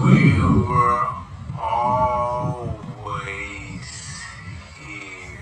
We were always here.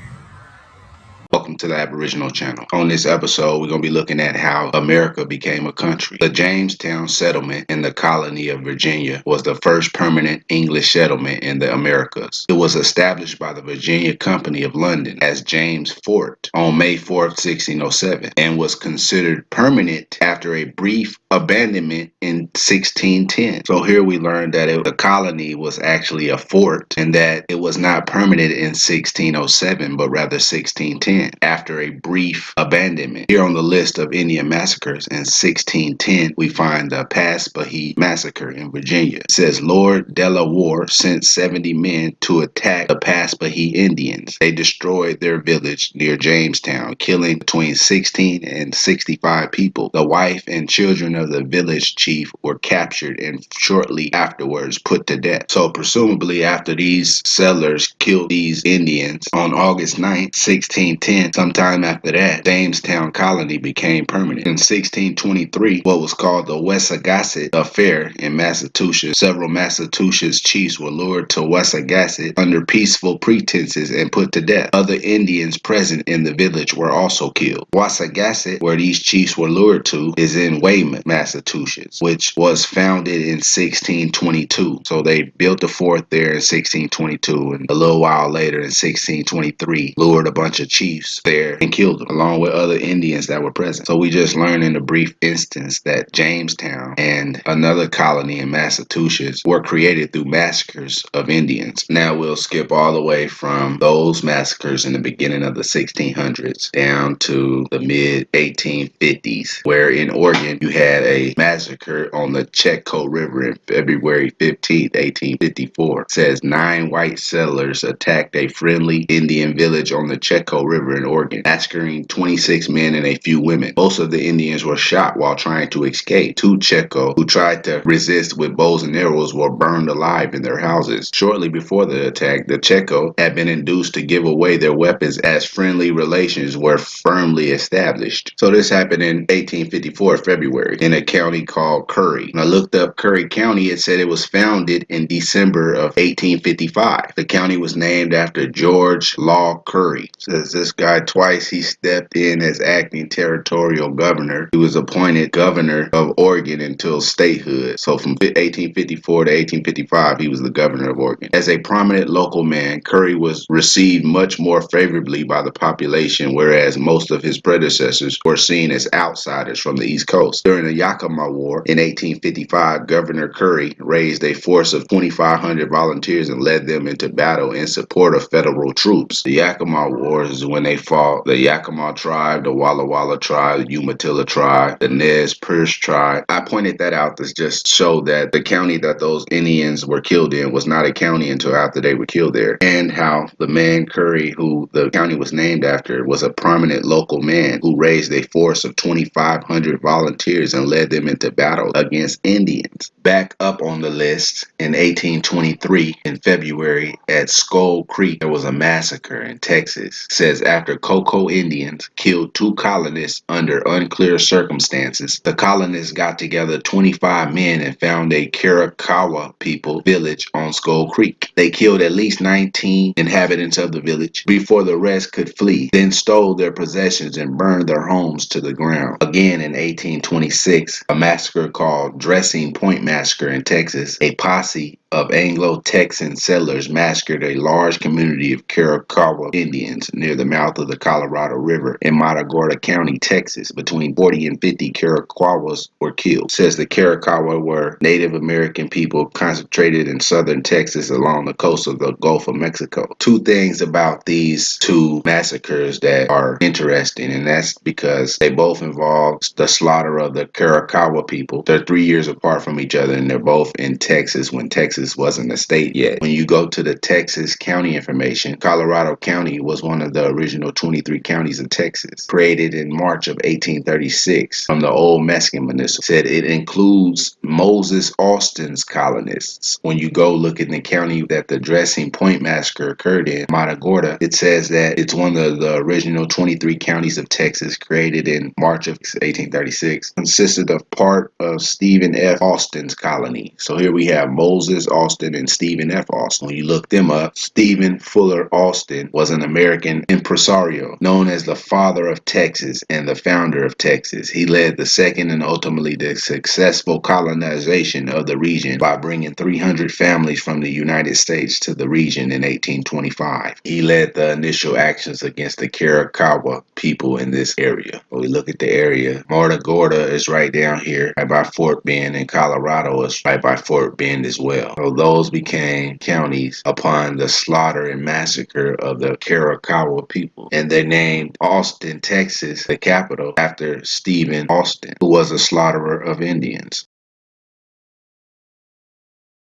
Welcome to the Aboriginal Channel. On this episode, we're going to be looking at how America became a country. The Jamestown settlement in the colony of Virginia was the first permanent English settlement in the Americas. It was established by the Virginia Company of London as James Fort on May 4th, 1607, and was considered permanent after a brief abandonment in 1610. So here we learn that the colony was actually a fort and that it was not permanent in 1607, but rather 1610 after a brief abandonment. Here on the list of Indian massacres in 1610, we find the Paspahegh Massacre in Virginia. It says Lord Delaware sent 70 men to attack the Paspahegh Indians. They destroyed their village near Jamestown, killing between 16 and 65 people. The wife and children of the village chief were captured and shortly afterwards put to death. So presumably after these settlers killed these Indians on August 9th, 1610, sometime after that, Jamestown colony became permanent. In 1623, what was called the Wessagasset Affair in Massachusetts, several Massachusetts chiefs were lured to Wessagasset under peaceful pretenses and put to death. Other Indians present in the village were also killed. Wessagasset, where these chiefs were lured to, is in Weymouth, Massachusetts, which was founded in 1622. So they built the fort there in 1622, and a little while later in 1623 lured a bunch of chiefs there and killed them along with other Indians that were present. So we just learned in a brief instance that Jamestown and another colony in Massachusetts were created through massacres of Indians. Now we'll skip all the way from those massacres in the beginning of the 1600s down to the mid 1850s, where in Oregon you had a massacre on the Chetco River in February 15th, 1854. It says 9 white settlers attacked a friendly Indian village on the Chetco River in Oregon, massacring 26 men and a few women. Most of the Indians were shot while trying to escape. 2 Chetco who tried to resist with bows and arrows were burned alive in their houses. Shortly before the attack, the Chetco had been induced to give away their weapons as friendly relations were firmly established. So this happened in 1854 February in a county called Curry. When I looked up Curry County, it said it was founded in December of 1855. The county was named after George Law Curry. It says this guy twice he stepped in as acting territorial governor. He was appointed governor of Oregon until statehood. So from 1854 to 1855, he was the governor of Oregon. As a prominent local man, Curry was received much more favorably by the population, whereas most of his predecessors were seen as outsiders from the East Coast. During the Yakima War in 1855, Governor Curry raised a force of 2,500 volunteers and led them into battle in support of federal troops. The Yakima War is when they fought the Yakima tribe, the Walla Walla tribe, the Umatilla tribe, the Nez Perce tribe. I pointed that out to just show that the county that those Indians were killed in was not a county until after they were killed there, and how the man Curry, who the county was named after, was a prominent local man who raised a force of 2,500 volunteers and led them into battle against Indians. Back up on the list in 1823 in February at Skull Creek, there was a massacre in Texas. It says after Coco Indians killed 2 colonists under unclear circumstances, the colonists got together 25 men and found a Chiricahua people village on Skull Creek. They killed at least 19 inhabitants of the village before the rest could flee, then stole their possessions and burned their homes to the ground. Again in 1826, a massacre called Dressing Point Massacre in Texas, a posse of Anglo-Texan settlers massacred a large community of Chiricahua Indians near the mouth of the Colorado River in Matagorda County, Texas. Between 40 and 50 Chiricahuas were killed. It says the Chiricahua were Native American people concentrated in southern Texas along the coast of the Gulf of Mexico. 2 things about these 2 massacres that are interesting, and that's because they both involve the slaughter of the Chiricahua people. They're 3 years apart from each other, and they're both in Texas when Texas wasn't a state yet. When you go to the Texas county information, Colorado County was one of the original 23 counties of Texas, created in March of 1836 from the old Mexican Peninsula. Said it includes Moses Austin's colonists. When you go look in the county that the Dressing Point Massacre occurred in Matagorda, it says that it's one of the original 23 counties of Texas created in March of 1836. Consisted of part of Stephen F. Austin's colony. So here we have Moses Austin and Stephen F. Austin. When you look them up, Stephen Fuller Austin was an American impresario known as the father of Texas and the founder of Texas. He led the second and ultimately the successful colonization of the region by bringing 300 families from the United States to the region in 1825. He led the initial actions against the Chiricahua people in this area. When we look at the area, Matagorda is right down here, right by Fort Bend, and Colorado is right by Fort Bend as well. So those became counties upon the slaughter and massacre of the Chiricahua people. And they named Austin, Texas, the capital, after Stephen Austin, who was a slaughterer of Indians.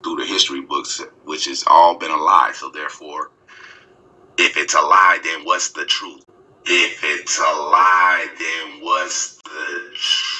Through the history books, which has all been a lie. So therefore, if it's a lie, then what's the truth? If it's a lie, then what's the truth?